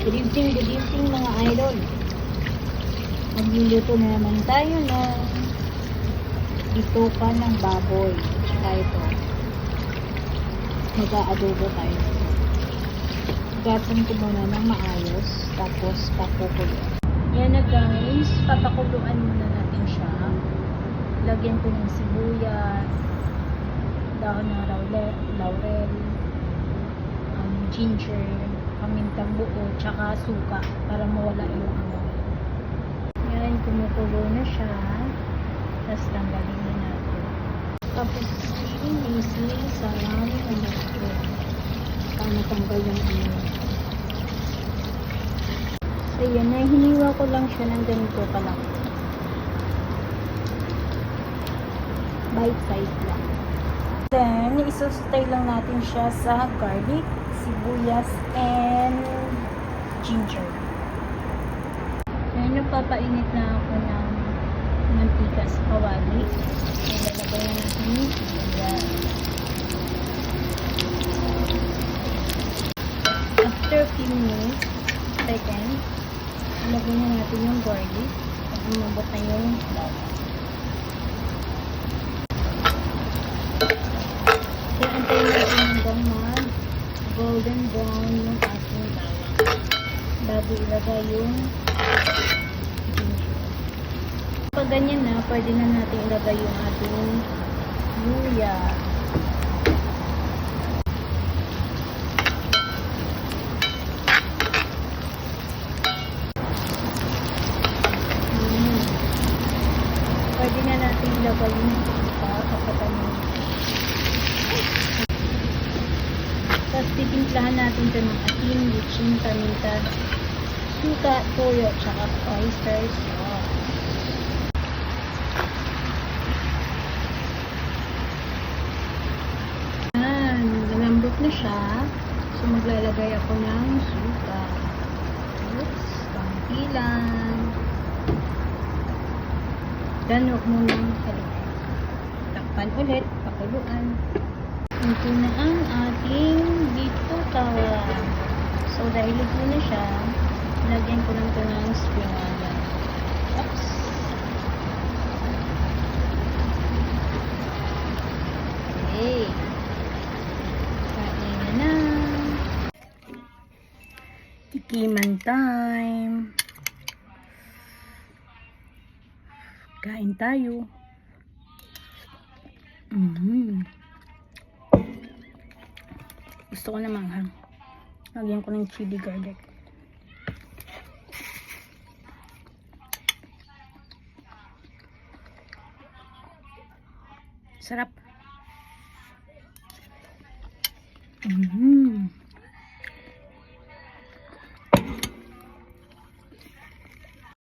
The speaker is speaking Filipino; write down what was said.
Good evening mga idol. Magluluto na naman tayo ng bituka ng baboy. Tsaka ito, mag-aadobo tayo. Gatan ko muna ng maayos, tapos pakukulo. Yan na guys, papakuluan muna natin siya. Lagyan ko ng sibuyas, dahon ng laurel, ginger, pamintang buo, tsaka suka para mawala yung amoy. Yan, kumukulo na siya. Tapos tanggalin na natin. Tapos sili, salami, natin para matanggal yung amoy. So yan, hiniwa ko lang siya ng ganito kalaki. Bite size lang. Then, isostay lang natin siya sa garlic, sibuyas, and ginger. Then, nagpapainit na ako ng mantika sa kawali. Ilalagay na natin yung sibuyas. After a few minutes, seconds, ilagay na natin yung garlic at umabot na yung bawang. Antayin natin hanggang mag-golden brown yung ating bawang bago ilagay yung ginger. Pag ganyan na, pwede na natin ilagay yung ating luya. Pwede na natin ilagay yung suka kapag tapos titimplahan natin ito ng asin, litsin, paminta, suka, toyo, tsaka oyster sauce. Ayan, malambot na siya. So maglalagay ako ng suka. Oops, konti lang. Then huwag mo nang haluin. Takpan ulit, pakuluan. Ito na ang ating bituka. So, dahil ito na siya, lagyan ko lang ito ng spring onion. Oops. Okay. Kain na. Tikiman time. Kain tayo. Gusto ko na manghang. Lagyan ko ng chili garlic. Sarap.